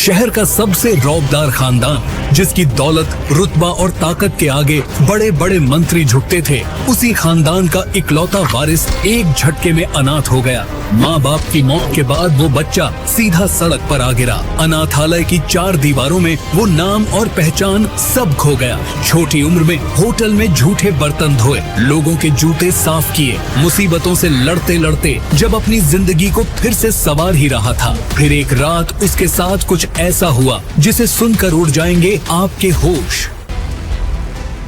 शहर का सबसे रौबदार खानदान, जिसकी दौलत, रुतबा और ताकत के आगे बड़े बड़े मंत्री झुकते थे, उसी खानदान का इकलौता वारिस एक झटके में अनाथ हो गया। माँ बाप की मौत के बाद वो बच्चा सीधा सड़क पर आ गिरा। अनाथालय की 4 दीवारों में वो नाम और पहचान सब खो गया। छोटी उम्र में होटल में झूठे बर्तन धोए, लोगों के जूते साफ किए, मुसीबतों से लड़ते लड़ते जब अपनी जिंदगी को फिर से संवार ही रहा था, फिर एक रात उसके साथ कुछ ऐसा हुआ जिसे सुनकर उड़ जाएंगे आपके होश।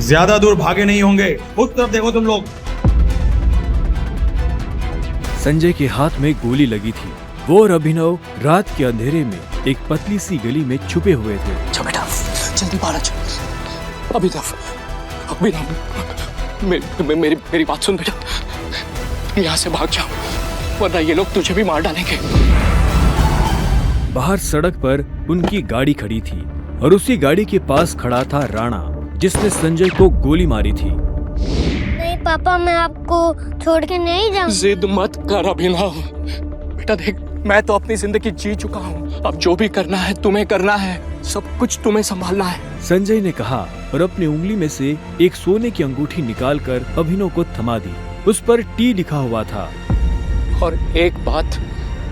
ज्यादा दूर भागे नहीं होंगे, उस तरफ देखो तुम लोग। संजय के हाथ में गोली लगी थी। वो और अभिनव रात के अंधेरे में एक पतली सी गली में छुपे हुए थे। अच्छा बेटा, जल्दी बाहर आ जाओ। अभिनव, मेरी बात सुन बेटा, यहाँ से भाग जाओ वरना ये लोग तुझे भी मार डालेंगे। बाहर सड़क पर उनकी गाड़ी खड़ी थी और उसी गाड़ी के पास खड़ा था राणा, जिसने संजय को गोली मारी थी। नहीं पापा, मैं आपको छोड़ के नहीं जाऊंगा। जिद मत कर अभिनव। बेटा देख, मैं तो अपनी जिंदगी जी चुका हूँ, अब जो भी करना है तुम्हें करना है, सब कुछ तुम्हें संभालना है। संजय ने कहा और अपनी उंगली में से एक सोने की अंगूठी निकालकर अभिनव को थमा दी। उस पर टी लिखा हुआ था। और एक बात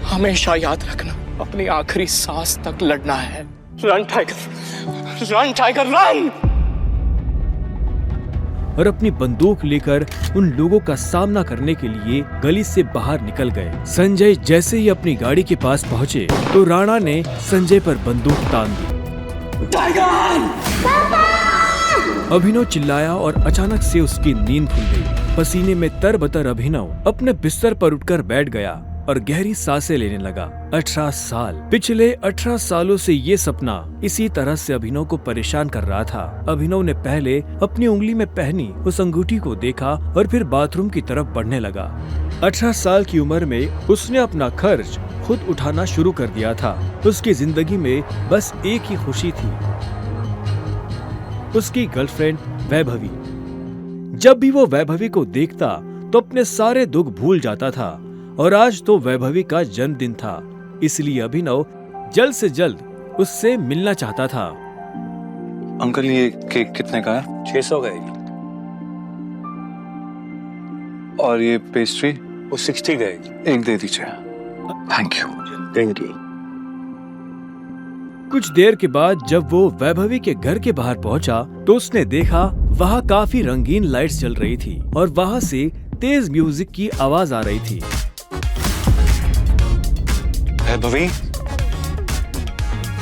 हमेशा याद रखना, अपनी आखिरी सांस तक लड़ना है। Run tiger, run tiger run. और अपनी बंदूक लेकर उन लोगों का सामना करने के लिए गली से बाहर निकल गए। संजय जैसे ही अपनी गाड़ी के पास पहुंचे तो राणा ने संजय पर बंदूक तान दी। टाइगर! अभिनव चिल्लाया और अचानक से उसकी नींद खुल गई। पसीने में तरबतर अभिनव अपने बिस्तर पर उठकर बैठ गया और गहरी सांसें लेने लगा। 18 साल, पिछले 18 सालों से ये सपना इसी तरह से अभिनव को परेशान कर रहा था। अभिनव ने पहले अपनी उंगली में पहनी उस अंगूठी को देखा और फिर बाथरूम की तरफ बढ़ने लगा। 18 साल की उम्र में उसने अपना खर्च खुद उठाना शुरू कर दिया था। उसकी जिंदगी में बस एक ही खुशी थी, उसकी गर्लफ्रेंड वैभवी। जब भी वो वैभवी को देखता तो अपने सारे दुख भूल जाता था। और आज तो वैभवी का जन्मदिन था, इसलिए अभिनव जल्द से जल्द उससे मिलना चाहता था। अंकल, ये केक कितने का है? 600 का है। और ये पेस्ट्री? वो 60 का है। एक दे दीजिए। Thank you. Thank you. कुछ देर के बाद जब वो वैभवी के घर के बाहर पहुंचा तो उसने देखा वहाँ काफी रंगीन लाइट्स जल रही थी और वहाँ से तेज म्यूजिक की आवाज आ रही थी। वैभवी,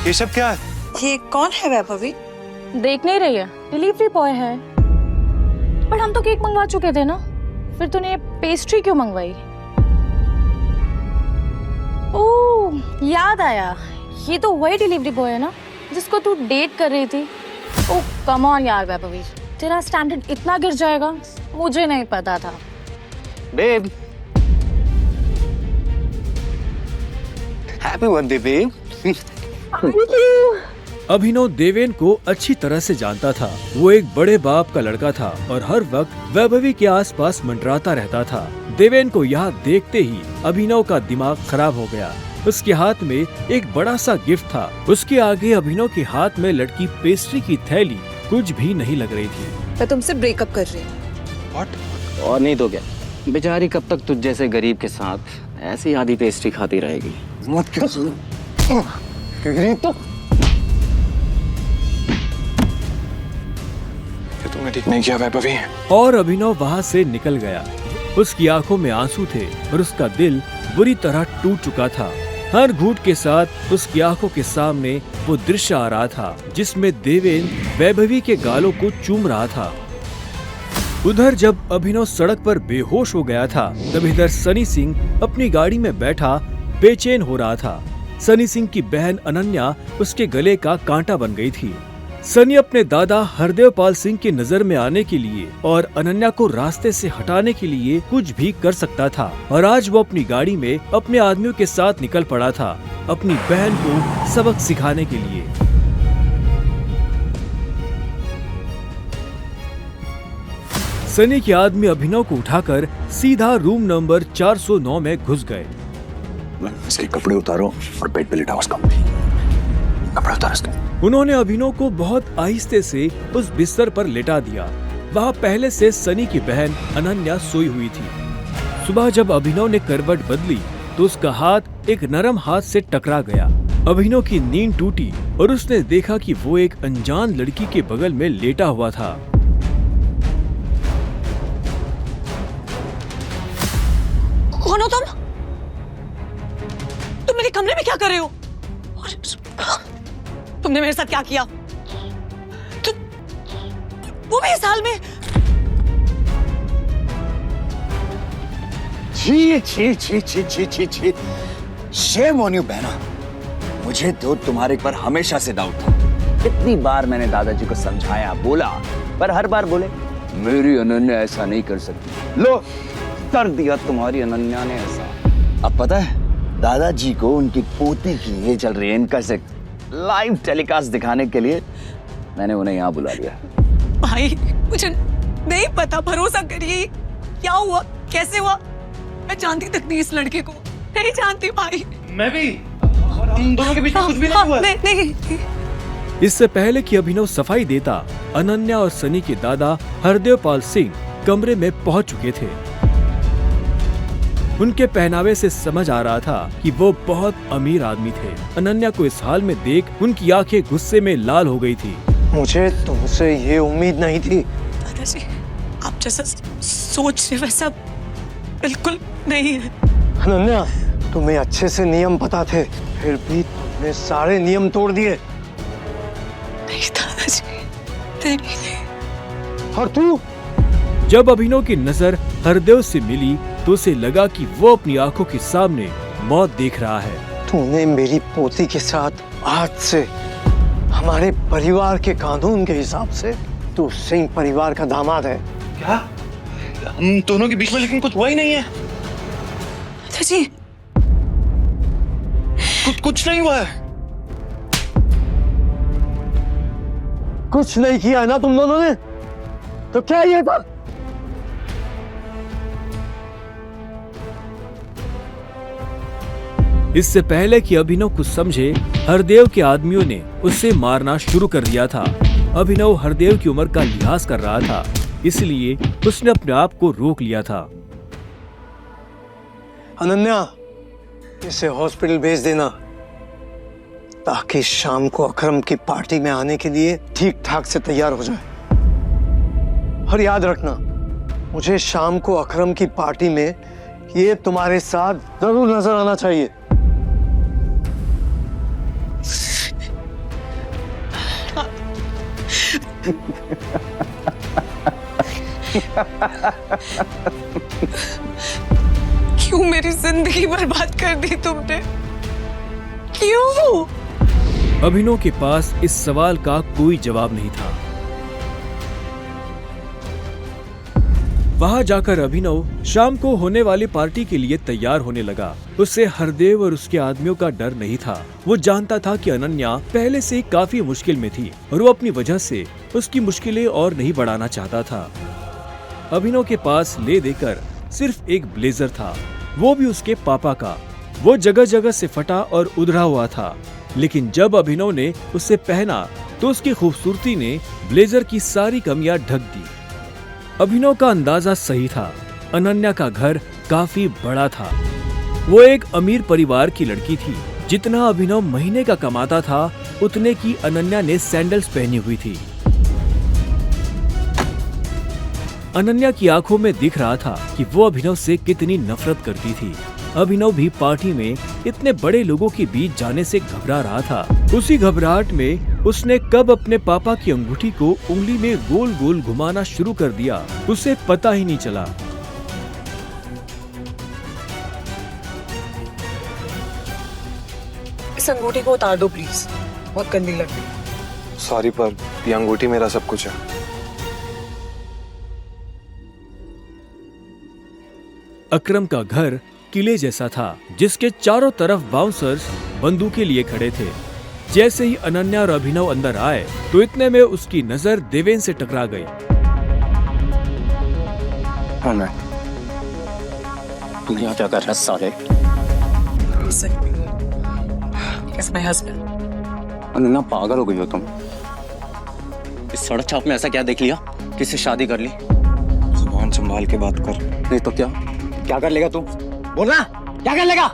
ये सब क्या है? ये कौन है वैभवी? देख नहीं रही है, डिलीवरी बॉय है। पर हम तो केक मंगवा चुके थे ना, फिर तूने पेस्ट्री क्यों मंगवाई? ओह, याद आया, ये तो वही डिलीवरी बॉय है ना जिसको तू डेट कर रही थी। ओह कम ऑन यार वैभवी, तेरा स्टैंडर्ड इतना गिर जाएगा मुझे नहीं पता था। Babe, happy birthday babe. Abhinav Deven को अच्छी तरह से जानता था। वो एक बड़े बाप का लड़का था और हर वक्त वैभवी के आसपास मंडराता रहता था। देवेन को यहाँ देखते ही अभिनव का दिमाग खराब हो गया। उसके हाथ में एक बड़ा सा गिफ्ट था। उसके आगे अभिनव के हाथ में लटकी पेस्ट्री की थैली कुछ भी नहीं लग रही थी। मैं तुमसे ब्रेकअप कर रही हूँ। What? और नहीं तो क्या, बेचारी कब तक तुझ जैसे गरीब के साथ ऐसी आधी पेस्ट्री खाती रहेगी। मत क्या सुनो, गरीब तो तुमने ठीक नहीं किया वैभवी। और अभिनव वहाँ से निकल गया। उसकी आंखों में आंसू थे और उसका दिल बुरी तरह टूट चुका था। हर घूंट के साथ उसकी आंखों के सामने वो दृश्य आ रहा था जिसमें देवेन वैभवी के गालों को चूम रहा था। उधर जब अभिनव सड़क पर बेहोश हो गया था तब इधर सनी सिंह अपनी गाड़ी में बैठा बेचैन हो रहा था। सनी सिंह की बहन अनन्या उसके गले का कांटा बन गई थी। सनी अपने दादा हरदेवपाल सिंह की नजर में आने के लिए और अनन्या को रास्ते से हटाने के लिए कुछ भी कर सकता था और आज वो अपनी गाड़ी में अपने आदमियों के साथ निकल पड़ा था अपनी बहन को सबक सिखाने के लिए। सनी के आदमी अभिनव को उठाकर सीधा रूम नंबर 409 में घुस गए। इसके कपड़े उतारो और बेड पे लिटाओ उसको। उन्होंने अभिनव को बहुत आहिस्ते से उस बिस्तर पर लेटा दिया। वहाँ पहले से सनी की बहन अनन्या सोई हुई थी। सुबह जब अभिनव ने करवट बदली तो उसका हाथ एक नरम हाथ से टकरा गया। अभिनव की नींद टूटी और उसने देखा कि वो एक अनजान लड़की के बगल में लेटा हुआ था। कौन हो तुम? तुम मेरे कमरे में क्या कर रहे हो? तुमने मेरे साथ क्या किया? वो भी इस हाल में? छी छी छी छी छी छी छी, शेम ऑन यू बहना। मुझे तो तुम्हारे पर हमेशा से डाउट था। कितनी बार मैंने दादाजी को समझाया, बोला, पर हर बार बोले मेरी अनन्या ऐसा नहीं कर सकती। लो, कर दिया तुम्हारी अनन्या ने ऐसा। अब पता है दादाजी को उनकी पोती की ये चल रही है इनका से लाइव टेलीकास्ट दिखाने के लिए मैंने उन्हें यहाँ बुला लिया। भाई मुझे नहीं पता, भरोसा करिए। क्या हुआ, कैसे हुआ? मैं जानती तक नहीं इस लड़के को, नहीं जानती भाई। मैं भी, हम दोनों के बीच में कुछ भी नहीं हुआ। नहीं। इससे पहले कि अभिनव सफाई देता, अनन्या और सनी के दादा हरदेव पाल सिंह कमरे में पहुंच चुके थे। उनके पहनावे से समझ आ रहा था कि वो बहुत अमीर आदमी थे। अनन्या को इस हाल में देख उनकी आंखें गुस्से में लाल हो गई थी। मुझे तुमसे ये उम्मीद नहीं थी। दादाजी, आप जैसा सोच रहे वैसा बिल्कुल नहीं है। अनन्या, तुम्हें अच्छे से नियम पता थे, फिर भी तुमने सारे नियम तोड़ दिए। नहीं दादाजी, नहीं। और तू? जब अभिनव की नजर हरदेव से मिली तो उसे लगा कि वो अपनी आंखों के सामने मौत देख रहा है। तूने मेरी पोती के साथ आज से हमारे परिवार के कानून के हिसाब से तू सिंह परिवार का दामाद है। क्या? हम दोनों के बीच में लेकिन कुछ हुआ ही नहीं है। दादाजी, कुछ नहीं हुआ है। कुछ नहीं किया है ना तुम दोनों ने? तो क्या ये था? इससे पहले कि अभिनव कुछ समझे, हरदेव के आदमियों ने उसे मारना शुरू कर दिया था। अभिनव हरदेव की उम्र का लिहाज कर रहा था, इसलिए उसने अपने आप को रोक लिया था। अनन्या, इसे हॉस्पिटल भेज देना ताकि शाम को अकरम की पार्टी में आने के लिए ठीक ठाक से तैयार हो जाए। और याद रखना, मुझे शाम को अकरम की पार्टी में ये तुम्हारे साथ जरूर नजर आना चाहिए। क्यों मेरी जिंदगी बर्बाद कर दी तुमने? क्यों? अभिनव के पास इस सवाल का कोई जवाब नहीं था। वहां जाकर अभिनव शाम को होने वाली पार्टी के लिए तैयार होने लगा। उससे हरदेव और उसके आदमियों का डर नहीं था। वो जानता था कि अनन्या पहले से काफी मुश्किल में थी और वो अपनी वजह से उसकी मुश्किलें और नहीं बढ़ाना चाहता था। अभिनव के पास ले देकर सिर्फ एक ब्लेजर था, वो भी उसके पापा का। वो जगह जगह से फटा और उधड़ा हुआ था, लेकिन जब अभिनव ने उसे पहना तो उसकी खूबसूरती ने ब्लेजर की सारी कमियां ढक दी। अभिनव का अंदाजा सही था। अनन्या का घर काफी बड़ा था। वो एक अमीर परिवार की लड़की थी। जितना अभिनव महीने का कमाता था, उतने की अनन्या ने सैंडल्स पहनी हुई थी। अनन्या की आंखों में दिख रहा था कि वो अभिनव से कितनी नफरत करती थी। अभिनव भी पार्टी में इतने बड़े लोगों के बीच जाने से घबरा रहा था। उसी घबराहट में उसने कब अपने पापा की अंगूठी को उंगली में गोल गोल घुमाना शुरू कर दिया, उसे पता ही नहीं चला। इस अंगूठी को उतार दो प्लीज, बहुत गंदी लग रही। सॉरी, पर ये अंगूठी मेरा सब कुछ है। अकरम का घर किले जैसा था, जिसके चारों तरफ बाउंसर्स बंदूकें लिए खड़े थे। जैसे ही अनन्या और अभिनव अंदर आए तो इतने में उसकी नजर देवेन से टकरा गई। तू यहाँ क्या कर रहा है साले? Yes, my husband. अनन्या पागल हो गई हो तुम। इस सड़क छाप में ऐसा क्या देख लिया किससे शादी कर ली? जुबान संभाल के बात कर। नहीं तो क्या कर लेगा तू? बोलना क्या कर लेगा?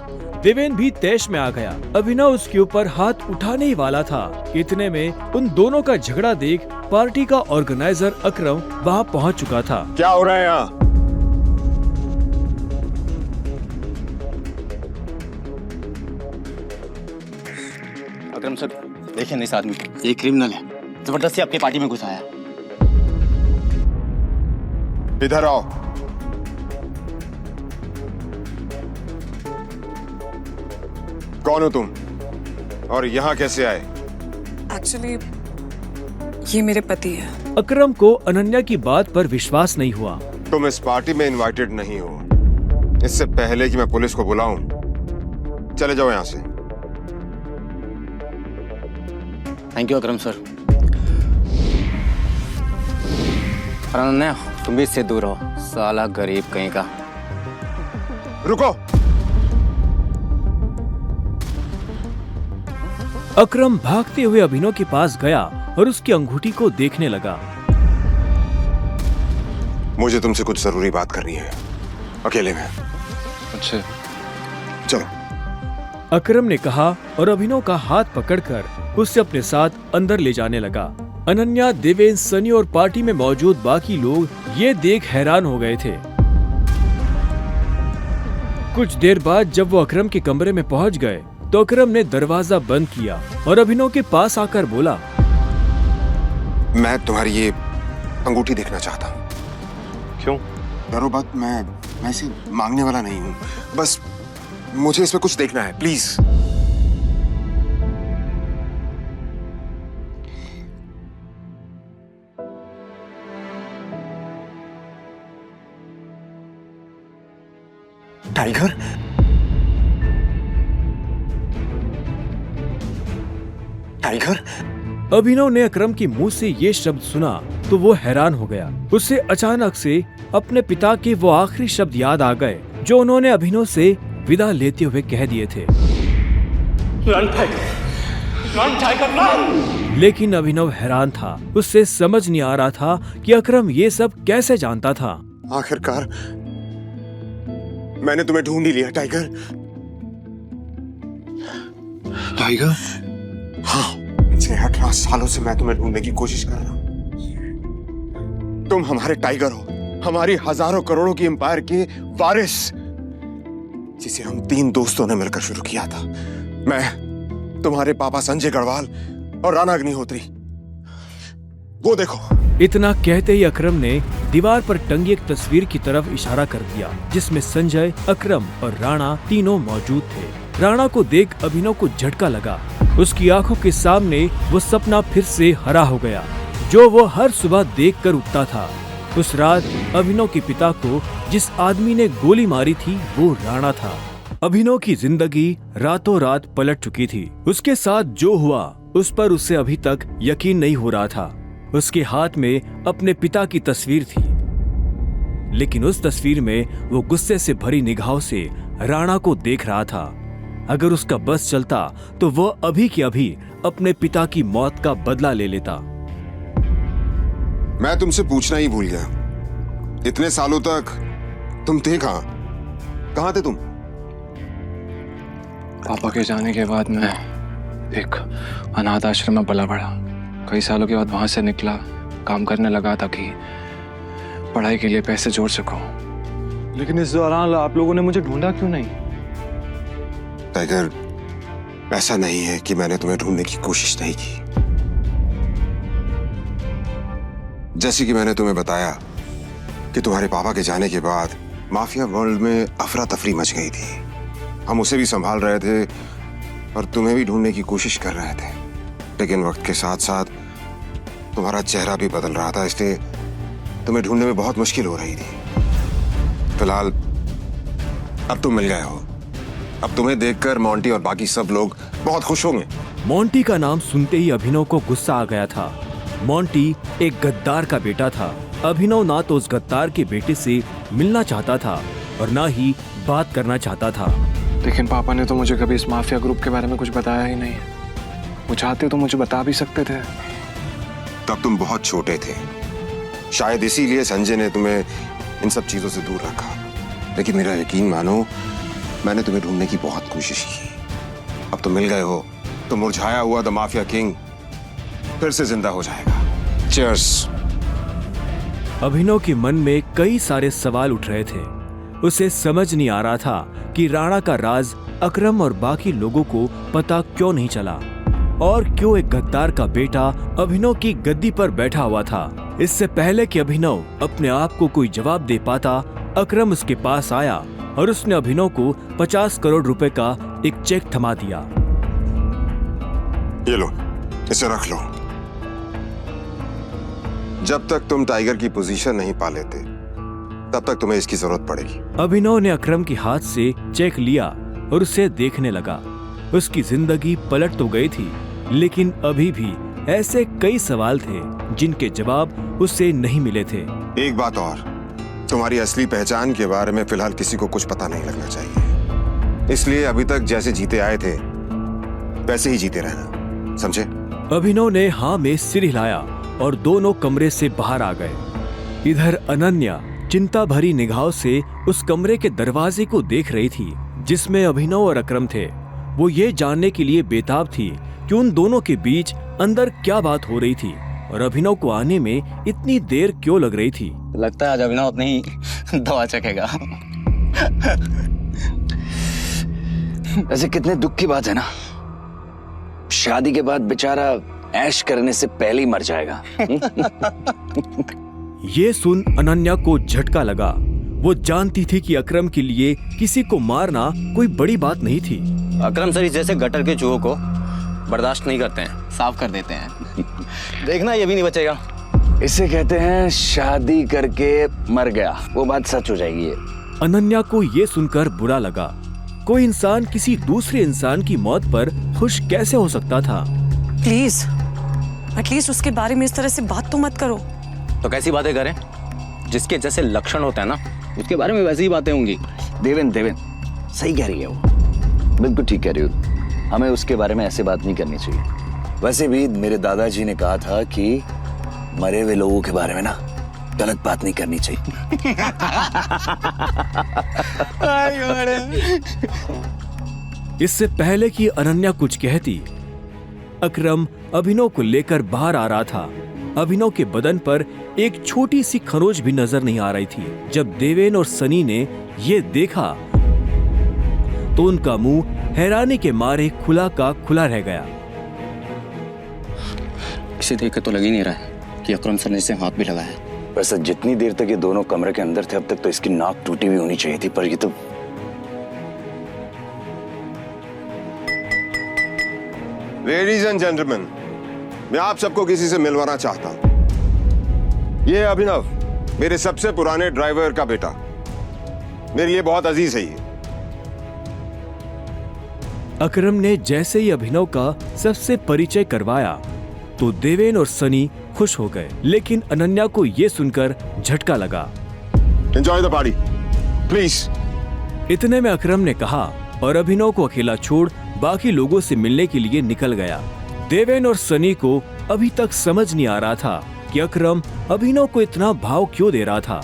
देवेन भी तैश में आ गया। अभिनव उसके ऊपर हाथ उठाने ही वाला था। इतने में उन दोनों का झगड़ा देख पार्टी का ऑर्गेनाइजर अकरम वहाँ पहुँच चुका था। क्या हो रहा है यहाँ? अकरम सर देखिए इस आदमी को, ये क्रिमिनल है, जबरदस्ती आपकी पार्टी में घुसाया। इधर आओ। कौन हो तुम और यहाँ कैसे आए? एक्चुअली ये मेरे पति है। अकरम को अनन्या की बात पर विश्वास नहीं हुआ। तुम इस पार्टी में इनवाइटेड नहीं हो। इससे पहले कि मैं पुलिस को बुलाऊं, चले जाओ यहाँ से। Thank you Akram sir. Ananya तुम भी इससे दूर हो, साला गरीब कहीं का। रुको। अकरम भागते हुए अभिनव के पास गया और उसकी अंगूठी को देखने लगा। मुझे तुमसे कुछ जरूरी बात करनी है, अकेले में। अच्छा चलो। अकरम ने कहा और अभिनव का हाथ पकड़कर उसे अपने साथ अंदर ले जाने लगा। अनन्या, देवेन, सनी और पार्टी में मौजूद बाकी लोग ये देख हैरान हो गए थे। कुछ देर बाद जब वो अकरम के कमरे में पहुंच गए तो अकरम ने दरवाजा बंद किया और अभिनव के पास आकर बोला, मैं तुम्हारी ये अंगूठी देखना चाहता हूँ। क्यों? डरो बात, मैं ऐसे मांगने वाला नहीं हूँ, बस मुझे इसमें कुछ देखना है, प्लीज। टाइगर? टाइगर? अभिनव ने अकरम के मुंह से ये शब्द सुना तो वो हैरान हो गया। उसे अचानक से अपने पिता के वो आखिरी शब्द याद आ गए जो उन्होंने अभिनव से विदा लेते हुए कह दिए थे। Run tiger, run tiger, run! लेकिन अभिनव हैरान था। उससे समझ नहीं आ रहा था कि अकरम ये सब कैसे जानता था। आखिरकार मैंने तुम्हें ढूंढ ही लिया टाइगर। टाइगर? हाँ, 18 सालों से मैं तुम्हें ढूंढने की कोशिश कर रहा हूं। तुम हमारे टाइगर हो, हमारी हजारों करोड़ों की एम्पायर के वारिस, जिसे हम 3 दोस्तों ने मिलकर शुरू किया था। मैं, तुम्हारे पापा संजय गढ़वाल और राणा अग्निहोत्री। वो देखो। इतना कहते ही अकरम ने दीवार पर टंगी एक तस्वीर की तरफ इशारा कर दिया जिसमें संजय, अकरम और राणा तीनों मौजूद थे। राणा को देख अभिनव को झटका लगा। उसकी आंखों के सामने वो सपना फिर से हरा हो गया जो वो हर सुबह देखकर उठता था। उस रात अभिनव के पिता को जिस आदमी ने गोली मारी थी वो राणा था। अभिनव की जिंदगी रातों रात पलट चुकी थी। उसके साथ जो हुआ उस पर उसे अभी तक यकीन नहीं हो रहा था। उसके हाथ में अपने पिता की तस्वीर थी, लेकिन उस तस्वीर में वो गुस्से से भरी निगाहों से राणा को देख रहा था। अगर उसका बस चलता तो वह अभी के अभी अपने पिता की मौत का बदला ले लेता। मैं तुमसे पूछना ही भूल गया, इतने सालों तक तुम थे कहाँ थे तुम? पापा के जाने के बाद मैं एक अनाथ आश्रम में पला बढ़ा। कई सालों के बाद वहां से निकला, काम करने लगा ताकि पढ़ाई के लिए पैसे जोड़ सकूं। लेकिन इस दौरान आप लोगों ने मुझे ढूंढा क्यों नहीं? टाइगर, ऐसा नहीं है कि मैंने तुम्हें ढूंढने की कोशिश नहीं की। जैसे कि मैंने तुम्हें बताया कि तुम्हारे पापा के जाने के बाद माफिया वर्ल्ड में अफरा तफरी मच गई थी। हम उसे भी संभाल रहे थे और तुम्हें भी ढूंढने की कोशिश कर रहे थे, लेकिन वक्त के साथ साथ तुम्हारा चेहरा भी बदल रहा था, इसलिए तुम्हें ढूंढने में बहुत मुश्किल हो रही थी। फिलहाल अब तुम मिल गए हो। अब तुम्हें देखकर मोंटी और बाकी सब लोग बहुत खुश होंगे। मोंटी का नाम सुनते ही अभिनव को गुस्सा आ गया था। मोंटी एक गद्दार का बेटा था। अभिनव ना तो उस गद्दार के बेटे से मिलना चाहता था और ना ही बात करना चाहता था। लेकिन पापा ने तो मुझे कभी इस माफिया ग्रुप के बारे में कुछ बताया ही नहीं। वो चाहते तो मुझे बता भी सकते थे। तब तुम बहुत छोटे थे, शायद इसीलिए संजय ने तुम्हें इन सब चीजों से दूर रखा। लेकिन मेरा यकीन मानो, मैंने तुम्हें ढूंढने की बहुत कोशिश की। अब तो मिल गए हो, तो मुरझाया हुआ द माफिया किंग फिर से जिंदा हो जाएगा। चीयर्स। अभिनव के मन में कई सारे सवाल उठ रहे थे। उसे समझ नहीं आ रहा था कि राणा का राज अकरम और बाकी लोगों को पता क्यों नहीं चला, और क्यों एक गद्दार का बेटा अभिनव की गद्दी पर बैठा हुआ था। इससे पहले कि अभिनव अपने आप को कोई जवाब दे पाता, अकरम उसके पास आया और उसने अभिनव को 50 करोड़ रुपए का एक चेक थमा दिया। ये लो, इसे रख लो। जब तक तुम टाइगर की पोजीशन नहीं पा लेते, तब तक तुम्हें इसकी जरूरत पड़ेगी। अभिनव ने अकरम के हाथ से चेक लिया और उसे देखने लगा। उसकी जिंदगी पलट तो गई थी, लेकिन अभी भी ऐसे कई सवाल थे जिनके जवाब उसे नहीं मिले थे। एक बात और, तुम्हारी असली पहचान के बारे में फिलहाल किसी को कुछ पता नहीं लगना चाहिए। इसलिए अभी तक जैसे जीते आए थे वैसे ही जीते रहना, समझे? अभिनव ने हाँ में सिर हिलाया और दोनों कमरे से बाहर आ गए। इधर अनन्या चिंता भरी निगाहों से उस कमरे के दरवाजे को देख रही थी जिसमें अभिनव और अकरम थे। वो ये जानने के लिए बेताब थी कि उन दोनों के बीच अंदर क्या बात हो रही थी और अभिनव को आने में इतनी देर क्यों लग रही थी। लगता है आज अभिनव अपनी दवा चखेगा। वैसे कितने दुख की बात है ना, शादी के बाद बेचारा ऐश करने से पहले ही मर जाएगा। ये सुन अनन्या को झटका लगा। वो जानती थी कि अकरम के लिए किसी को मारना कोई बड़ी बात नहीं थी। अकरम सर जैसे गटर के चूहों को बर्दाश्त नहीं करते हैं, साफ कर देते हैं। देखना ये भी नहीं बचेगा। इसे कहते हैं शादी करके मर गया, वो बात सच हो जाएगी। अनन्या को ये सुनकर बुरा लगा। कोई इंसान किसी दूसरे इंसान की मौत पर खुश कैसे हो सकता था? प्लीज एटलीस्ट उसके बारे में इस तरह से बात तो मत करो। तो कैसी बातें करें? जिसके जैसे लक्षण होते हैं ना, उसके बारे में वैसी ही बातें होंगी। देवेन सही कह रही है वो, बिल्कुल ठीक कह रही हो। हमें उसके बारे में ऐसे बात नहीं करनी चाहिए। वैसे भी मेरे दादाजी ने कहा था कि मरे हुए लोगों के बारे में ना गलत बात नहीं करनी चाहिए। इससे पहले कि अनन्या कुछ कहती, अकरम अभिनव को लेकर बाहर आ रहा था। अभिनव के बदन पर एक छोटी सी खरोंच भी नजर नहीं आ रही थी। जब देवेन और सनी ने ये देखा तो उनका मुंह हैरानी के मारे खुला का खुला रह गया। इसे देख तो लग ही नहीं रहा है कि अकरम सर ने इसे हाथ भी लगाया है। वैसे जितनी देर तक ये दोनों कमरे के अंदर थे, अब तक तो इसकी नाक टूटी हुई होनी चाहिए थी, पर ये तो लेडीज एंड जेंटलमैन, मैं आप सबको किसी से मिलवाना चाहता हूं। ये अभिनव, मेरे सबसे पुराने ड्राइवर का बेटा, मेरे लिए बहुत अजीज है ये। अकरम ने जैसे ही अभिनव का सबसे परिचय करवाया तो देवेन और सनी खुश हो गए, लेकिन अनन्या को ये सुनकर झटका लगा। Enjoy the party please. इतने में अकरम ने कहा और अभिनव को अकेला छोड़ बाकी लोगों से मिलने के लिए निकल गया। देवेन और सनी को अभी तक समझ नहीं आ रहा था कि अकरम अभिनव को इतना भाव क्यों दे रहा था।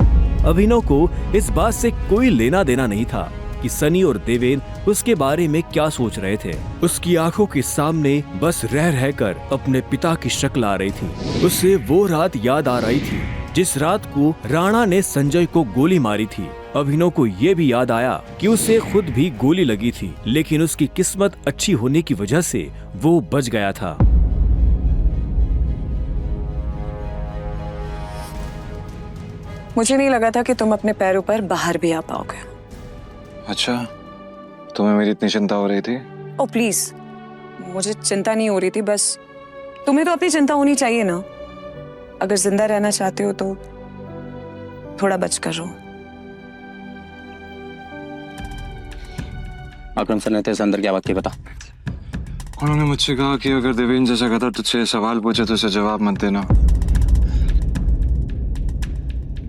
अभिनव को इस बात से कोई लेना देना नहीं था कि सनी और देवेन उसके बारे में क्या सोच रहे थे। उसकी आंखों के सामने बस रह रहकर अपने पिता की शक्ल आ रही थी। उसे वो रात याद आ रही थी जिस रात को राणा ने संजय को गोली मारी थी। अभिनव को ये भी याद आया कि उसे खुद भी गोली लगी थी, लेकिन उसकी किस्मत अच्छी होने की वजह से वो बच गया था। मुझे नहीं लगा था कि तुम अपने पैरों पर बाहर भी आ पाओगे। अच्छा, तुम्हें मेरी इतनी चिंता हो रही थी? ओ प्लीज, मुझे चिंता नहीं हो रही थी, बस तुम्हें तो अपनी चिंता होनी चाहिए ना। अगर जिंदा रहना चाहते हो तो थोड़ा बचकर रहो। अकरम सर ने तेरे अंदर क्या बात की, बता। उन्होंने मुझसे कहा कि अगर देवेन जैसा गधा तुझसे सवाल पूछे तो उसे जवाब मत देना।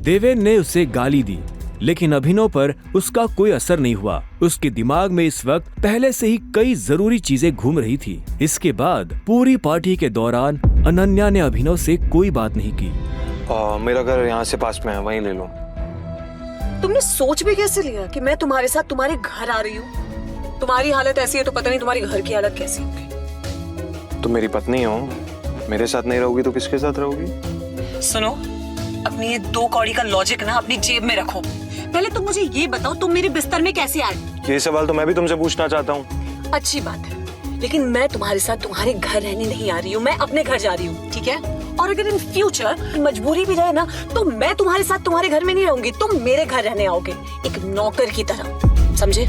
देवेन ने उसे गाली दी, लेकिन अभिनव पर उसका कोई असर नहीं हुआ। उसके दिमाग में इस वक्त पहले से ही कई जरूरी चीजें घूम रही थी। इसके बाद पूरी पार्टी के दौरान अनन्या ने अभिनव से कोई बात नहीं की। मेरा घर यहाँ से पास में है, वहीं ले लो। तुमने सोच भी कैसे लिया कि मैं तुम्हारे साथ तुम्हारे घर आ रही हूँ? तुम्हारी हालत ऐसी है तो पता नहीं तुम्हारी घर की हालत कैसी होगी। तुम मेरी पत्नी हो, मेरे साथ नहीं रहोगी तो किसके साथ रहोगी? सुनो, अपनी ये 2 कौड़ी का लॉजिक ना अपनी जेब में रखो। पहले तुम मुझे ये बताओ, तुम मेरे बिस्तर में कैसे आए? ये सवाल तो मैं भी तुमसे पूछना चाहता हूँ। अच्छी बात है, लेकिन मैं तुम्हारे साथ तुम्हारे घर रहने नहीं आ रही हूँ, मैं अपने घर जा रही हूँ, ठीक है? और अगर इन फ्यूचर मजबूरी भी रहे ना, तो मैं तुम्हारे साथ तुम्हारे घर में नहीं रहूंगी, तुम मेरे घर रहने आओगे, एक नौकर की तरह, समझे?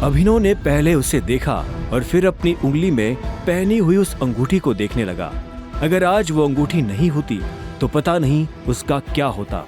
अभिनव ने पहले उसे देखा और फिर अपनी उंगली में पहनी हुई उस अंगूठी को देखने लगा। अगर आज वो अंगूठी नहीं होती तो पता नहीं उसका क्या होता।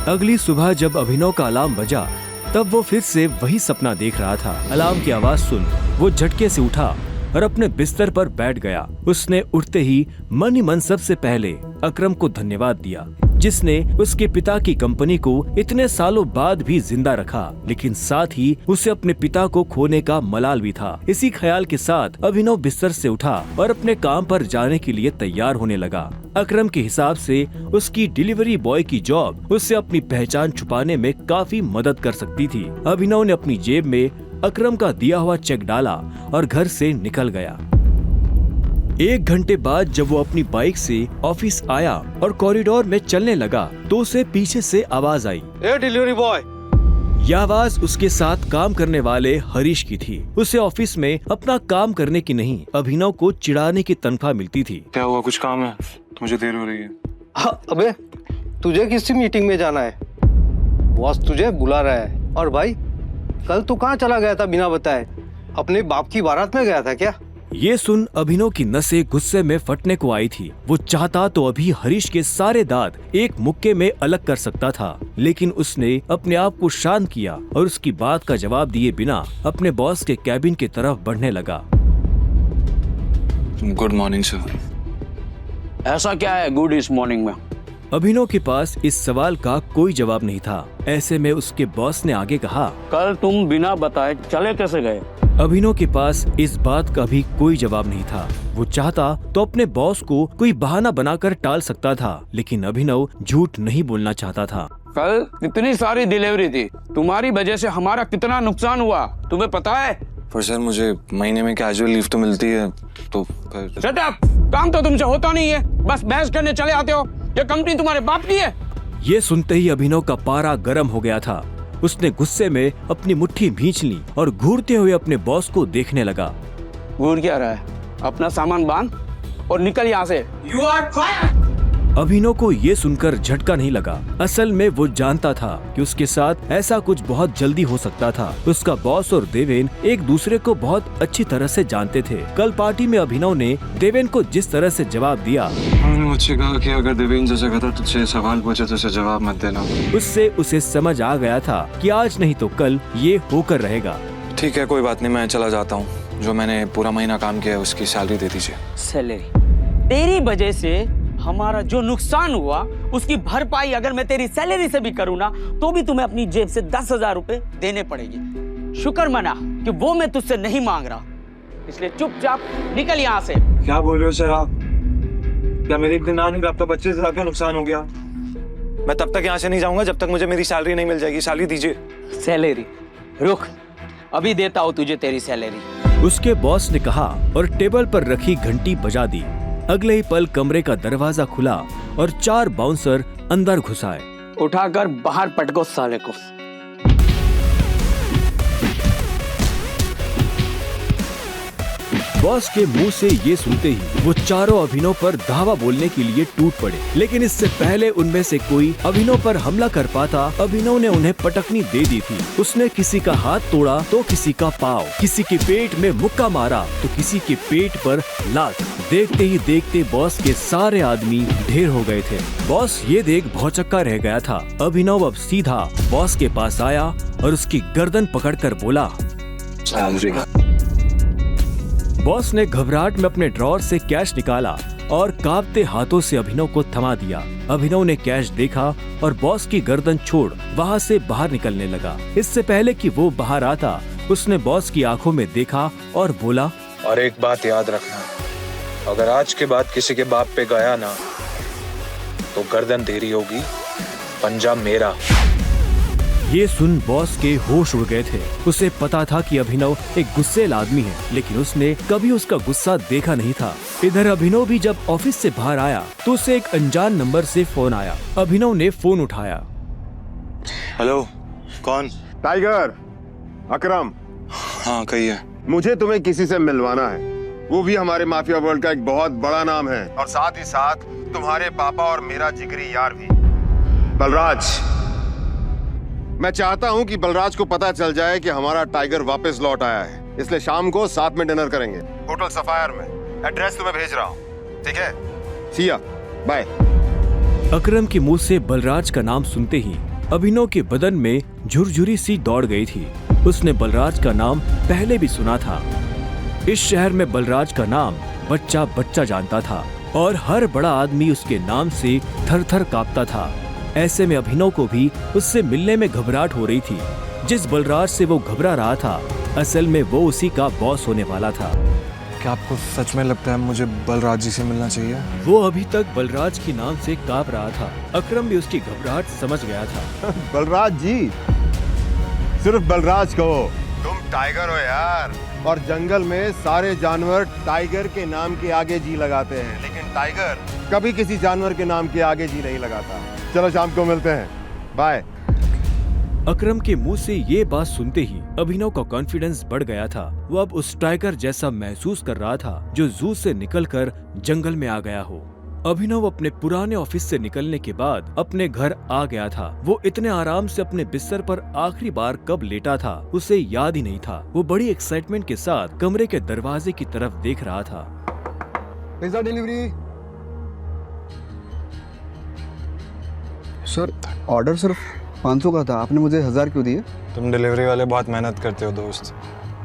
अगली सुबह जब अभिनव का अलार्म बजा तब वो फिर से वही सपना देख रहा था। अलार्म की आवाज सुन वो झटके से उठा और अपने बिस्तर पर बैठ गया। उसने उठते ही मन ही मन सबसे पहले अकरम को धन्यवाद दिया, जिसने उसके पिता की कंपनी को इतने सालों बाद भी जिंदा रखा, लेकिन साथ ही उसे अपने पिता को खोने का मलाल भी था। इसी ख्याल के साथ अभिनव बिस्तर से उठा और अपने काम पर जाने के लिए तैयार होने लगा। अकरम के हिसाब से उसकी डिलीवरी बॉय की जॉब उसे अपनी पहचान छुपाने में काफी मदद कर सकती थी। अभिनव ने अपनी जेब में अकरम का दिया हुआ चेक डाला और घर से निकल गया। 1 घंटे बाद जब वो अपनी बाइक से ऑफिस आया और कॉरिडोर में चलने लगा तो उसे पीछे से आवाज आई, ए डिलीवरी बॉय। यह आवाज उसके साथ काम करने वाले हरीश की थी। उसे ऑफिस में अपना काम करने की नहीं, अभिनव को चिढ़ाने की तनख्वाह मिलती थी। क्या हुआ, कुछ काम है? मुझे देर हो रही है। हाँ, अबे तुझे किसी मीटिंग में जाना है, बॉस तुझे बुला रहा है। और भाई कल तू कहाँ चला गया था बिना बताए? अपने बाप की बारात में गया था क्या? ये सुन अभिनव की नसें गुस्से में फटने को आई थी। वो चाहता तो अभी हरीश के सारे दांत एक मुक्के में अलग कर सकता था, लेकिन उसने अपने आप को शांत किया और उसकी बात का जवाब दिए बिना अपने बॉस के कैबिन की तरफ बढ़ने लगा। Good morning sir. ऐसा क्या है गुड इस मॉर्निंग में? अभिनव के पास इस सवाल का कोई जवाब नहीं था। ऐसे में उसके बॉस ने आगे कहा, कल तुम बिना बताए चले कैसे गए? अभिनव के पास इस बात का भी कोई जवाब नहीं था। वो चाहता तो अपने बॉस को कोई बहाना बनाकर टाल सकता था, लेकिन अभिनव झूठ नहीं बोलना चाहता था। कल इतनी सारी डिलीवरी थी, तुम्हारी वजह से हमारा कितना नुकसान हुआ तुम्हें पता है? पर सर मुझे महीने में कैजुअल लीव तो मिलती है, तो शट अप! काम तो तुमसे होता नहीं है, बस बहस करने चले आते हो। ये कंपनी तुम्हारे बाप की है। ये सुनते ही अभिनव का पारा गर्म हो गया था। उसने गुस्से में अपनी मुट्ठी भींच ली और घूरते हुए अपने बॉस को देखने लगा। घूर क्या रहा है? अपना सामान बांध और निकल यहाँ से। You are fired! अभिनव को ये सुनकर झटका नहीं लगा। असल में वो जानता था कि उसके साथ ऐसा कुछ बहुत जल्दी हो सकता था। उसका बॉस और देवेन एक दूसरे को बहुत अच्छी तरह से जानते थे। कल पार्टी में अभिनव ने देवेन को जिस तरह से जवाब दिया, उन्होंने मुझसे कहा कि अगर देवेन जैसा कहता तुझसे सवाल पूछे तो उसे जवाब मत देना। उससे उसे समझ आ गया था कि आज नहीं तो कल ये होकर रहेगा। ठीक है, कोई बात नहीं, मैं चला जाता हूँ। जो मैंने पूरा महीना काम किया है उसकी सैलरी दे दीजिए। सैलरी? तेरी वजह से हमारा जो नुकसान हुआ उसकी भरपाई अगर मैं तेरी सैलरी से भी करूँ ना, तो भी तुम्हें अपनी जेब से 10,000 रुपए देने पड़ेगी। शुक्र मना कि वो मैं तुझसे नहीं मांग रहा, इसलिए चुपचाप निकल यहाँ से। क्या बोल रहे हो सर आप? क्या मेरे एक दिन आने का आपका 25,000 का नुकसान हो गया? मैं तब तक यहाँ से नहीं जाऊंगा जब तक मुझे मेरी सैलरी नहीं मिल जाएगी। सैलरी दीजिए। सैलरी? रुक, अभी देता हूँ तुझे तेरी सैलरी। उसके बॉस ने कहा और टेबल पर रखी घंटी बजा दी। अगले ही पल कमरे का दरवाजा खुला और 4 बाउंसर अंदर घुस आए। उठाकर बाहर पटको साले को। बॉस के मुंह से ये सुनते ही वो चारों अभिनव पर धावा बोलने के लिए टूट पड़े, लेकिन इससे पहले उनमें से कोई अभिनव पर हमला कर पाता, अभिनव ने उन्हें पटकनी दे दी थी। उसने किसी का हाथ तोड़ा तो किसी का पाँव, किसी के पेट में मुक्का मारा तो किसी के पेट पर लात। देखते ही देखते बॉस के सारे आदमी ढेर हो गए थे। बॉस ये देख भौचक्का रह गया था। अभिनव अब सीधा बॉस के पास आया और उसकी गर्दन पकड़कर बोला, बॉस ने घबराहट में अपने ड्रॉर से कैश निकाला और कांपते हाथों से अभिनव को थमा दिया। अभिनव ने कैश देखा और बॉस की गर्दन छोड़ वहाँ से बाहर निकलने लगा। इससे पहले कि वो बाहर आता, उसने बॉस की आंखों में देखा और बोला, और एक बात याद रखना, अगर आज के बाद किसी के बाप पे गया ना तो गर्दन तेरी होगी, पंजा मेरा। ये सुन बॉस के होश उड़ गए थे। उसे पता था कि अभिनव एक गुस्सेल आदमी है, लेकिन उसने कभी उसका गुस्सा देखा नहीं था। इधर अभिनव भी जब ऑफिस से बाहर आया तो उसे एक अनजान नंबर से फोन आया। अभिनव ने फोन उठाया। हेलो, कौन? टाइगर, अकरम। हाँ कहिए। मुझे तुम्हें किसी से मिलवाना है, वो भी हमारे माफिया वर्ल्ड का एक बहुत बड़ा नाम है, और साथ ही साथ तुम्हारे पापा और मेरा जिगरी यार भी, बलराज। मैं चाहता हूं कि बलराज को पता चल जाए कि हमारा टाइगर वापस लौट आया है, इसलिए शाम को साथ में डिनर करेंगे होटल सफायर में। एड्रेस तुम्हें भेज रहा हूं, ठीक है? सी या, बाय। अकरम के मुंह से बलराज का नाम सुनते ही अभिनव के बदन में झुरझुरी सी दौड़ गई थी। उसने बलराज का नाम पहले भी सुना था। इस शहर में बलराज का नाम बच्चा बच्चा जानता था और हर बड़ा आदमी उसके नाम से थर-थर कांपता था। ऐसे में अभिनव को भी उससे मिलने में घबराहट हो रही थी। जिस बलराज से वो घबरा रहा था, असल में वो उसी का बॉस होने वाला था। क्या आपको सच में लगता है मुझे बलराज जी से मिलना चाहिए? वो अभी तक बलराज के नाम से कांप रहा था। अकरम भी उसकी घबराहट समझ गया था। बलराज जी, सिर्फ बलराज कहो। तुम टाइगर हो यार, और जंगल में सारे जानवर टाइगर के नाम के आगे जी लगाते हैं, लेकिन टाइगर कभी किसी जानवर के नाम के आगे जी नहीं लगाता। चलो शाम को मिलते हैं, बाय। अकरम के मुंह से ये बात सुनते ही अभिनव का कॉन्फिडेंस बढ़ गया था। वो अब उस टाइगर जैसा महसूस कर रहा था जो जू से निकलकर जंगल में आ गया हो। अभिनव अपने पुराने ऑफिस से निकलने के बाद अपने घर आ गया था। वो इतने आराम से अपने बिस्तर पर आखिरी बार कब लेटा था उसे याद ही नहीं था। वो बड़ी एक्साइटमेंट के साथ कमरे के दरवाजे की तरफ देख रहा था। Pizza delivery. सर, ऑर्डर सिर्फ 500 का था, आपने मुझे 1000 क्यों दिए? तुम डिलीवरी वाले बहुत मेहनत करते हो दोस्त,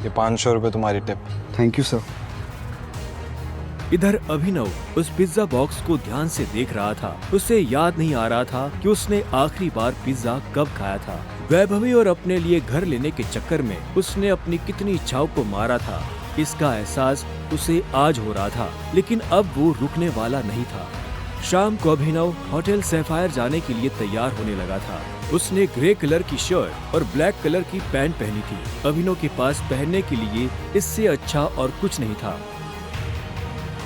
ये 500 रुपए तुम्हारी टिप। Thank you sir. इधर अभिनव उस पिज्जा बॉक्स को ध्यान से देख रहा था। उसे याद नहीं आ रहा था कि उसने आखिरी बार पिज्जा कब खाया था। वैभवी और अपने लिए घर लेने के चक्कर में उसने अपनी कितनी इच्छाओं को मारा था, इसका एहसास उसे आज हो रहा था, लेकिन अब वो रुकने वाला नहीं था। शाम को अभिनव होटल सैफायर जाने के लिए तैयार होने लगा था। उसने ग्रे कलर की शर्ट और ब्लैक कलर की पैंट पहनी थी। अभिनव के पास पहनने के लिए इससे अच्छा और कुछ नहीं था।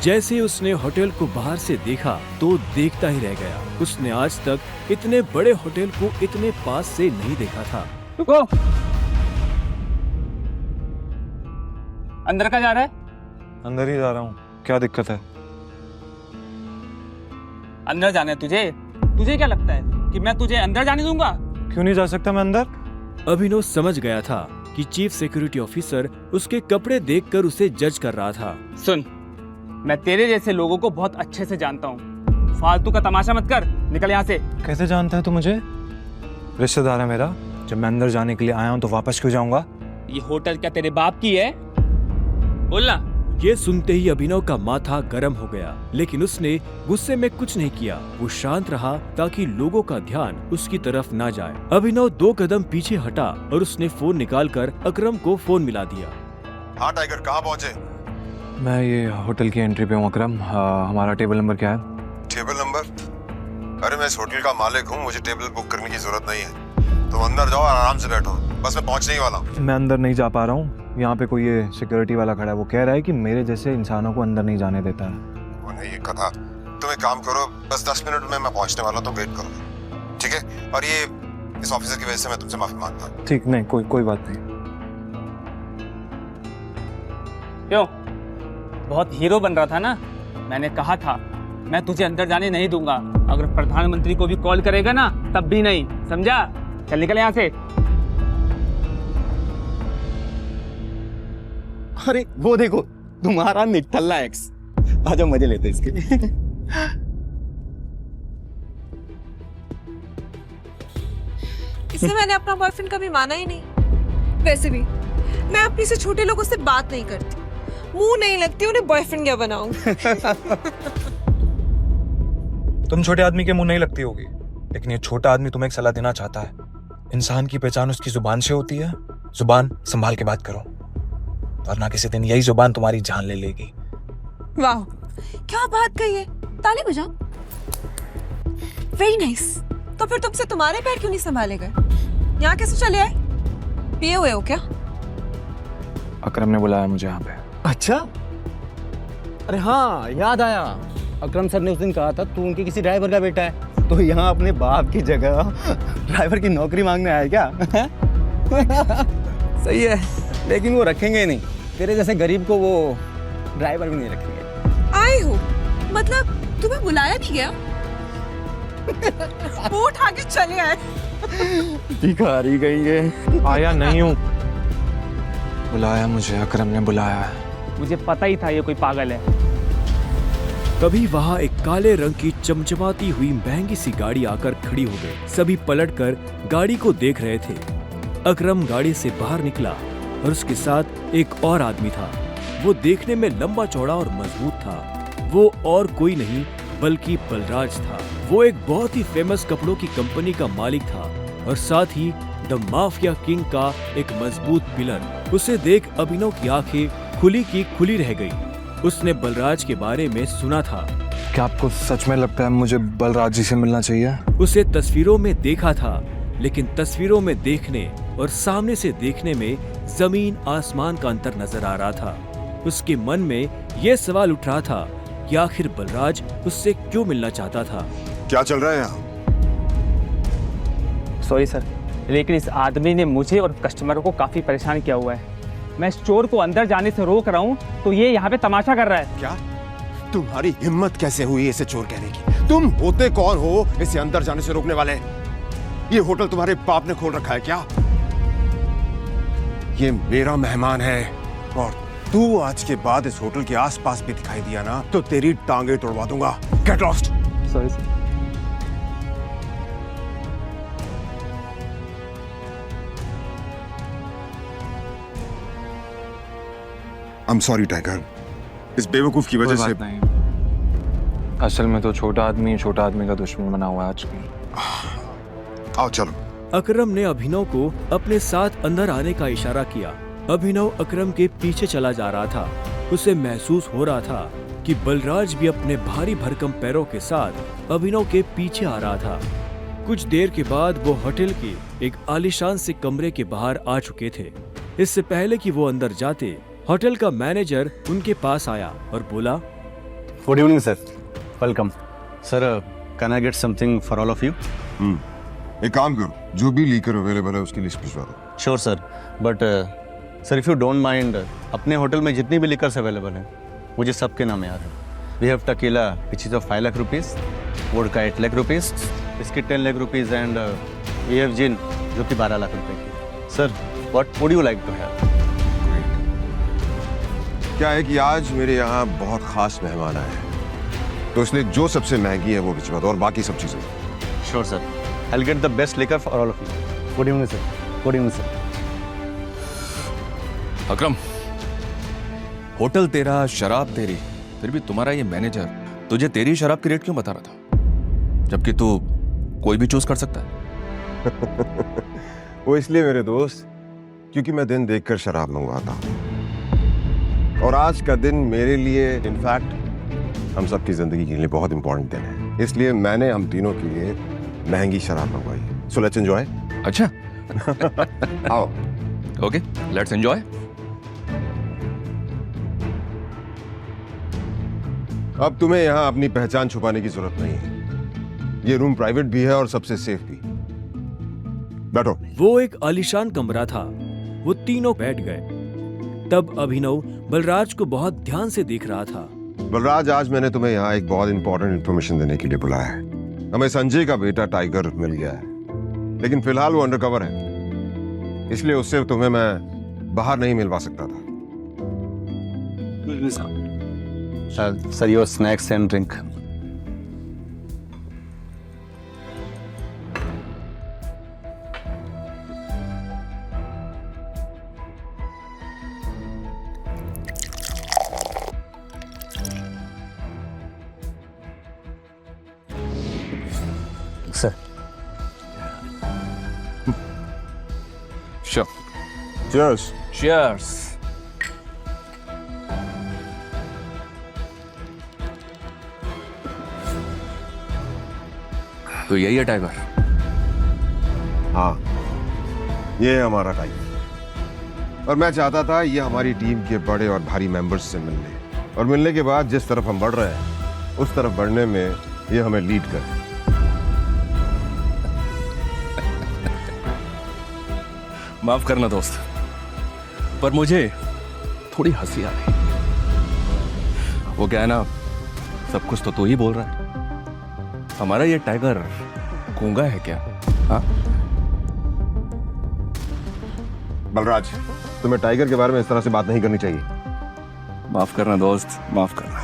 जैसे उसने होटल को बाहर से देखा तो देखता ही रह गया। उसने आज तक इतने बड़े होटल को इतने पास से नहीं देखा था। रुको, अंदर का जा रहा है? अंदर ही जा रहा हूँ, क्या दिक्कत है? अंदर जाना है तुझे? तुझे क्या लगता है कि मैं तुझे अंदर जाने दूंगा? क्यों नहीं जा सकता मैं अंदर? अभिनव समझ गया था कि चीफ सिक्योरिटी ऑफिसर उसके कपड़े देखकर उसे जज कर रहा था। सुन, मैं तेरे जैसे लोगों को बहुत अच्छे से जानता हूँ, फालतू का तमाशा मत कर, निकल यहाँ से। कैसे जानता है तू मुझे? रिश्तेदार है मेरा। जब मैं अंदर जाने के लिए आया हूँ तो वापस क्यों जाऊंगा? ये होटल क्या तेरे बाप की है? बोलना। ये सुनते ही अभिनव का माथा गर्म हो गया, लेकिन उसने गुस्से में कुछ नहीं किया। वो शांत रहा ताकि लोगों का ध्यान उसकी तरफ ना जाए। अभिनव 2 कदम पीछे हटा और उसने फोन निकालकर अकरम को फोन मिला दिया। हाँ टाइगर, कहाँ पहुँचे? मैं ये होटल की एंट्री पे हूँ अकरम। हमारा टेबल नंबर क्या है? Table number? अरे मैं इस होटल का मालिक हूँ, मुझे टेबल बुक करने की जरूरत नहीं है। तुम अंदर जाओ और आराम से बैठो, बस मैं पहुँचने ही वाला हूँ। मैं अंदर नहीं जा पा रहा हूँ। यहाँ पे कोई ये सिक्योरिटी वाला खड़ा है, वो कह रहा है कि मेरे जैसे इंसानों को अंदर नहीं जाने देता है। वो नहीं, ये कथा। तुम एक काम करो, बस 10 मिनट में मैं पहुँचने वाला हूँ, तुम वेट करो, ठीक है? और ये इस ऑफिसर की वजह से मैं तुमसे माफी मांगता हूँ। ठीक, नहीं कोई बात नहीं। क्यों, बहुत हीरो बन रहा था ना? मैंने कहा था मैं तुझे अंदर जाने नहीं दूंगा। अगर प्रधानमंत्री को भी कॉल करेगा ना तब भी नहीं, समझा? चल निकल यहाँ से। अरे वो देखो, तुम्हारा निठल्ला एक्स। आजा मजे लेते इसके। इससे मैंने अपना बॉयफ्रेंड कभी माना ही नहीं। वैसे भी मैं अपनी से छोटे लोगों से बात नहीं करती, मुंह नहीं लगती उन्हें बॉयफ्रेंड क्या बनाऊं। तुम छोटे आदमी के मुंह नहीं लगती होगी, लेकिन ये छोटा आदमी तुम्हें एक सलाह देना चाहता है। इंसान की पहचान उसकी जुबान से होती है, जुबान संभाल के बात करो, वरना किसी दिन यही जुबान तुम्हारी जान ले लेगी। वाह, क्या बात कही है। ताली बजाओ। Very nice. तो फिर तुमसे तुम्हारे पैर क्यों नहीं संभाले गए? यहाँ कैसे चले आए? पिए हुए हो क्या? अकरम ने बुलाया मुझे यहाँ पे। अच्छा, अरे हाँ याद आया, अकरम सर ने उस दिन कहा था तू उनके किसी ड्राइवर का बेटा है, तो यहाँ अपने बाप की जगह ड्राइवर की नौकरी मांगने आया क्या? सही है, लेकिन वो रखेंगे नहीं, तेरे जैसे गरीब को वो ड्राइवर भी नहीं रखेंगे। आए हो मतलब तुम्हें बुलाया नहीं गया? मुंह उठा के चले आए। भिखारी गई है। आया नहीं हूँ, बुलाया मुझे, अकरम ने बुलाया है। मुझे पता ही था ये कोई पागल है। तभी वहां एक काले रंग की चमचमाती हुई महंगी सी गाड़ी आकर खड़ी हो गई। सभी पलटकर गाड़ी को देख रहे थे। अकरम गाड़ी से बाहर निकला और उसके साथ एक और आदमी था। वो देखने में लंबा चौड़ा और मजबूत था। वो और कोई नहीं बल्कि बलराज था। वो एक बहुत ही फेमस कपड़ों की कंपनी का मालिक था और साथ ही द माफिया किंग का एक मजबूत पिलर। उसे देख अभिनव की आंखें खुली की खुली रह गई। उसने बलराज के बारे में सुना था। क्या आपको सच में लगता है मुझे बलराज जी से मिलना चाहिए? उसे तस्वीरों में देखा था, लेकिन तस्वीरों में देखने और सामने से देखने में जमीन आसमान का अंतर नजर आ रहा था। उसके मन में यह सवाल उठ रहा था कि आखिर बलराज उससे क्यों मिलना चाहता था। क्या चल रहा है यहाँ? सॉरी सर, लेकिन इस आदमी ने मुझे और कस्टमरों को काफी परेशान किया हुआ है। मैं स्टोर को अंदर जाने से रोक रहा हूँ तो ये यहाँ पे तमाशा कर रहा है। क्या तुम्हारी हिम्मत कैसे हुई इसे चोर कहने की? तुम होते कौन हो इसे अंदर जाने से रोकने वाले? ये होटल तुम्हारे बाप ने खोल रखा है क्या? ये मेरा मेहमान है और तू आज के बाद इस होटल के आसपास भी दिखाई दिया ना तो तेरी टांगे तोड़वा दूंगा। Get lost. Sorry sir. I'm sorry, tiger. इस बेवकूफ की वजह से नहीं। असल में तो छोटा आदमी का दुश्मन बना हुआ है आजकल। आओ चलो। अकरम ने अभिनव को अपने साथ अंदर आने का इशारा किया। अभिनव अकरम के पीछे चला जा रहा था। उसे महसूस हो रहा था कि बलराज भी अपने भारी भरकम पैरों के साथ अभिनव के पीछे आ रहा था। कुछ देर के बाद वो होटल के एक आलीशान से कमरे के बाहर आ चुके थे। इससे पहले कि वो अंदर जाते, होटल का मैनेजर उनके पास आया और बोला, good evening sir, welcome sir, can I get something for all of you? एक काम करो, जो भी लीकर अवेलेबल है उसकी लिस्ट भिजवा दो। Sure sir, but sir if you don't mind, अपने होटल में जितनी भी लिकर्स अवेलेबल हैं मुझे सबके नाम याद है। We have tequila which is of 5 lakh rupees, vodka 8 lakh rupees, biscuit 10 lakh rupees and we have gin जो कि 12 लाख रुपए की। Sir what would you like to have? क्या है कि आज मेरे यहाँ बहुत खास मेहमान आए हैं, तो इसलिए जो सबसे महंगी है वो भिजवा दो और बाकी सब चीजें। Sure sir, I will get the best liquor for all of you. Good evening sir. Good evening sir. Akram, hotel तेरा, शराब तेरी, फिर भी तुम्हारा ये मैनेजर तुझे तेरी शराब की रेट क्यों बता रहा था, जबकि तू कोई भी चूज कर सकता है? वो इसलिए मेरे दोस्त क्योंकि मैं दिन देखकर शराब मंगवाता हूँ और आज का दिन मेरे लिए, इनफैक्ट हम सबकी जिंदगी के लिए बहुत इंपॉर्टेंट दिन है, इसलिए मैंने हम तीनों के लिए महंगी शराब मंगवाई। So let's enjoy. अच्छा आओ। Okay, let's enjoy. अब तुम्हें यहाँ अपनी पहचान छुपाने की जरूरत नहीं है। ये रूम प्राइवेट भी है और सबसे सेफ भी। बैठो। वो एक आलीशान कमरा था। वो तीनों बैठ गए। तब अभिनव बलराज को बहुत ध्यान से देख रहा था। बलराज, आज मैंने तुम्हें यहाँ एक बहुत इंपॉर्टेंट इन्फॉर्मेशन देने के लिए बुलाया है। हमें संजय का बेटा टाइगर मिल गया है, लेकिन फिलहाल वो अंडरकवर है, इसलिए उससे तुम्हें मैं बाहर नहीं मिलवा सकता था। Sir your snacks and drink. Sir. Sure. Cheers. Cheers. तो यही है टाइगर? हाँ, ये है हमारा टाइगर। और मैं चाहता था ये हमारी टीम के बड़े और भारी मेंबर्स से मिल ले, और मिलने के बाद जिस तरफ हम बढ़ रहे हैं उस तरफ बढ़ने में ये हमें लीड करे। माफ करना दोस्त, पर मुझे थोड़ी हंसी आ रही। वो क्या है ना, सब कुछ तो तू ही बोल रहा है। हमारा ये टाइगर गूंगा है क्या? हाँ बलराज, तुम्हें टाइगर के बारे में इस तरह से बात नहीं करनी चाहिए। माफ करना दोस्त, माफ करना।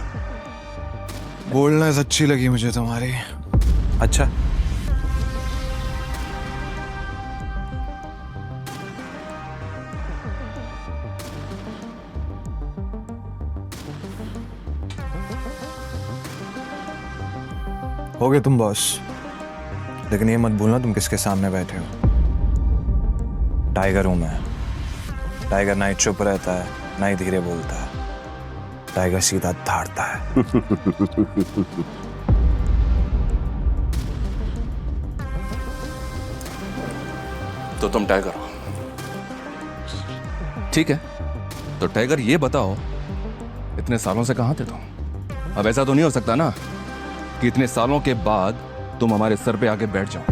बोलनेस अच्छी लगी मुझे तुम्हारी। अच्छा, हो गए तुम बॉस, लेकिन ये मत भूलना तुम किसके सामने बैठे हो। टाइगर हूं मैं। टाइगर ना ही चुप रहता है, ना ही धीरे बोलता है। टाइगर सीधा धाड़ता है। तो तुम टाइगर हो, ठीक है। तो टाइगर ये बताओ, इतने सालों से कहां थे तुम? अब ऐसा तो नहीं हो सकता ना कि इतने सालों के बाद तुम हमारे सर पे आके बैठ जाओ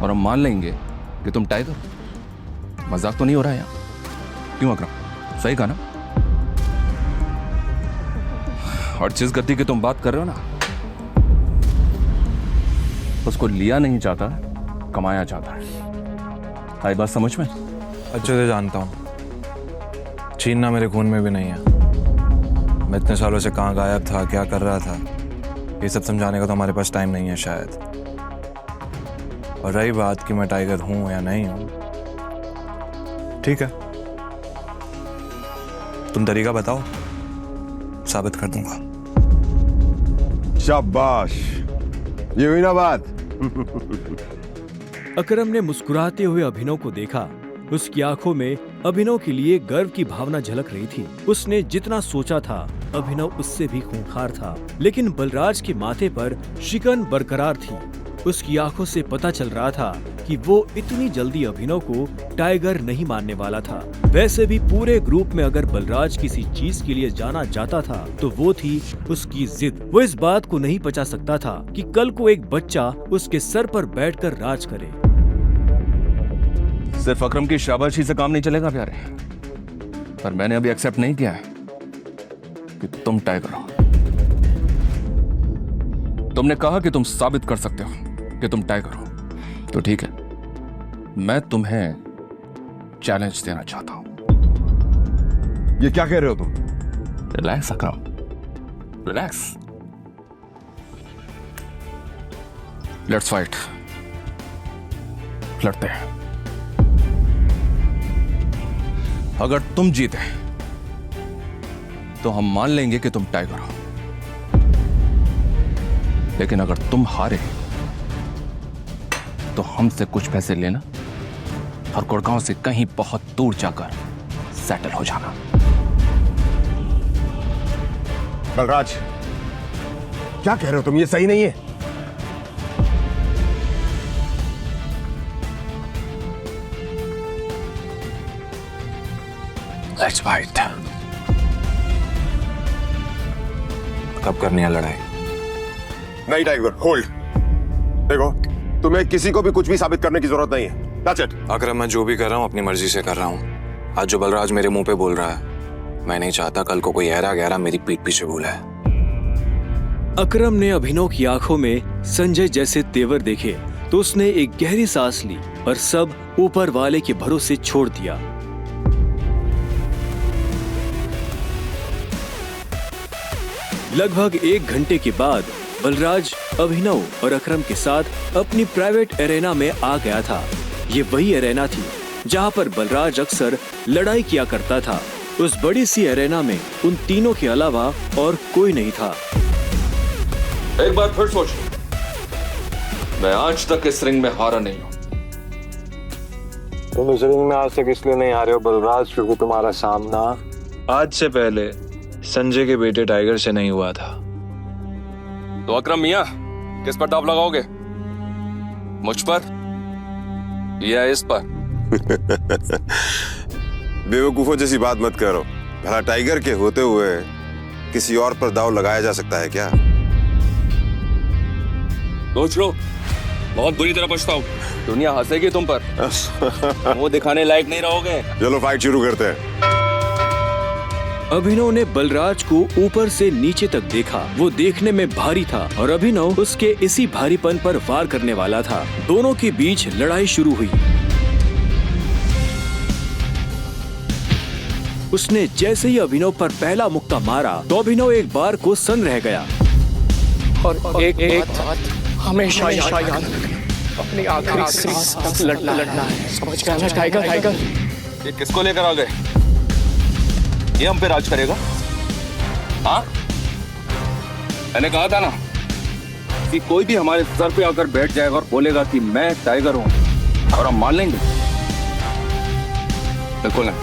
और हम मान लेंगे कि तुम टाइगर हो। मजाक तो नहीं हो रहा है यहाँ? क्यों अकरम, सही कहा ना? और जिस गद्दी की तुम बात कर रहे हो ना, उसको लिया नहीं जाता, कमाया जाता है। आई बात समझ में? अच्छे से जानता हूं, छीनना मेरे खून में भी नहीं है। मैं इतने सालों से कहाँ गायब था, क्या कर रहा था, ये सब समझाने का तो हमारे पास टाइम नहीं है शायद। और रही बात कि मैं टाइगर हूं या नहीं हूं, ठीक है, तुम तरीका बताओ, साबित कर दूंगा। शाबाश, ये हुई ना बात। अकरम ने मुस्कुराते हुए अभिनव को देखा। उसकी आंखों में अभिनव के लिए गर्व की भावना झलक रही थी। उसने जितना सोचा था, अभिनव उससे भी खूंखार था, लेकिन बलराज के माथे पर शिकन बरकरार थी। उसकी आंखों से पता चल रहा था कि वो इतनी जल्दी अभिनव को टाइगर नहीं मानने वाला था। वैसे भी पूरे ग्रुप में अगर बलराज किसी चीज के लिए जाना जाता था तो वो थी उसकी जिद। वो इस बात को नहीं पचा सकता था कि कल को एक बच्चा उसके सर पर बैठकर राज करे। सिर्फ अकरम की शाबाशी से काम नहीं चलेगा प्यारे, पर मैंने अभी एक्सेप्ट नहीं किया है कि तुम टाइगर हो। तुमने कहा कि तुम साबित कर सकते हो कि तुम टाइगर हो, तो ठीक है, मैं तुम्हें चैलेंज देना चाहता हूं। ये क्या कह रहे हो तुम? Relax Akram, relax. Let's fight, लड़ते हैं। अगर तुम जीते तो हम मान लेंगे कि तुम टाइगर हो, लेकिन अगर तुम हारे तो हमसे कुछ पैसे लेना और गुड़गांव से कहीं बहुत दूर जाकर सेटल हो जाना। बलराज, क्या कह रहे हो तुम? ये सही नहीं है। Let's fight. कब करनी है लड़ाई? नहीं टाइगर, होल्ड। देखो, तुम्हें किसी को भी कुछ भी साबित करने की जरूरत नहीं है। That's it. अकरम, मैं जो भी कर रहा हूँ अपनी मर्जी से कर रहा हूँ। आज जो बलराज मेरे मुंह पे बोल रहा है, मैं नहीं चाहता कल को कोई ऐरा गहरा मेरी पीठ पीछे बोला है। अकरम ने अभिनव की आंखों में संजय जैसे तेवर देखे तो उसने एक गहरी सांस ली और सब ऊपर वाले के भरोसे छोड़ दिया। लगभग 1 घंटे के बाद बलराज अभिनव और अकरम के साथ अपनी प्राइवेट एरेना में आ गया था। ये वही एरेना थी जहां पर बलराज अक्सर लड़ाई किया करता था। उस बड़ी सी एरेना में उन तीनों के अलावा और कोई नहीं था। एक बार फिर सोच, मैं आज तक इस रिंग में हारा नहीं हूं। तुम इस रिंग में आज तक इसलिए नहीं हारे हो बलराज, क्योंकि तुम्हारा सामना आज से पहले संजय के बेटे टाइगर से नहीं हुआ था। तो अकरम मियां, किस पर दाव लगाओगे? मुझ पर या इस पर? बेवकूफों जैसी बात मत करो। भला टाइगर के होते हुए किसी और पर दाव लगाया जा सकता है क्या? सोच लो, बहुत बुरी तरह पछताओ। दुनिया हंसेगी तुम पर, मुंह दिखाने लायक नहीं रहोगे। चलो फाइट शुरू करते हैं। अभिनव ने बलराज को ऊपर से नीचे तक देखा। वो देखने में भारी था और अभिनव उसके इसी भारीपन पर वार करने वाला था। दोनों के बीच लड़ाई शुरू हुई। उसने जैसे ही अभिनव पर पहला मुक्का मारा तो अभिनव एक बार को सन्न रह गया। और एक बात हमेशा याद रखना, अपनी आखिरी सांस तक लड़ना है। समझ गया ना टाइगर? ये किसको लेकर आ गए? ये हम पे राज करेगा? हाँ, मैंने कहा था ना कि कोई भी हमारे सर पे आकर बैठ जाएगा और बोलेगा कि मैं टाइगर हूं, और हम मान लेंगे? बिल्कुल नहीं।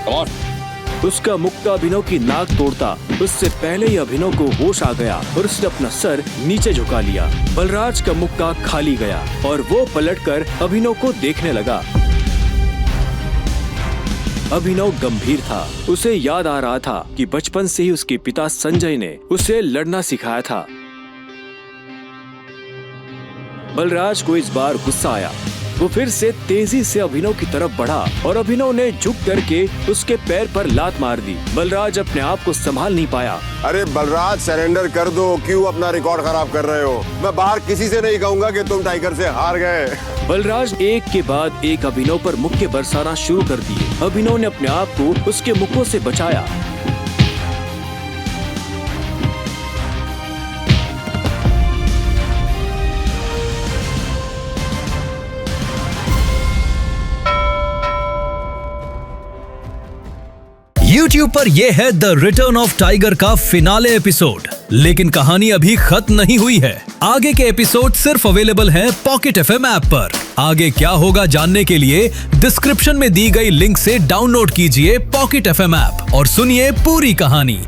Come on. उसका मुक्का अभिनव की नाक तोड़ता। उससे पहले ही अभिनव को होश आ गया और उसने अपना सर नीचे झुका लिया। बलराज का मुक्का खाली गया और वो पलटकर अभिनव को देखने लगा। अभिनव गंभीर था। उसे याद आ रहा था कि बचपन से ही उसके पिता संजय ने उसे लड़ना सिखाया था। बलराज को इस बार गुस्सा आया। वो फिर से तेजी से अभिनव की तरफ बढ़ा और अभिनव ने झुक करके उसके पैर पर लात मार दी। बलराज अपने आप को संभाल नहीं पाया। अरे बलराज, सरेंडर कर दो। क्यों अपना रिकॉर्ड खराब कर रहे हो? मैं बाहर किसी से नहीं कहूंगा कि तुम टाइगर से हार गए। बलराज एक के बाद एक अभिनव पर मुक्के बरसाना शुरू कर दिए। अभिनव ने अपने आप को उसके मुक्कों से बचाया। YouTube पर यह है द रिटर्न ऑफ टाइगर का फिनाले एपिसोड। लेकिन कहानी अभी खत्म नहीं हुई है। आगे के एपिसोड सिर्फ अवेलेबल हैं पॉकेट FM ऐप पर। आगे क्या होगा जानने के लिए डिस्क्रिप्शन में दी गई लिंक से डाउनलोड कीजिए पॉकेट FM ऐप और सुनिए पूरी कहानी।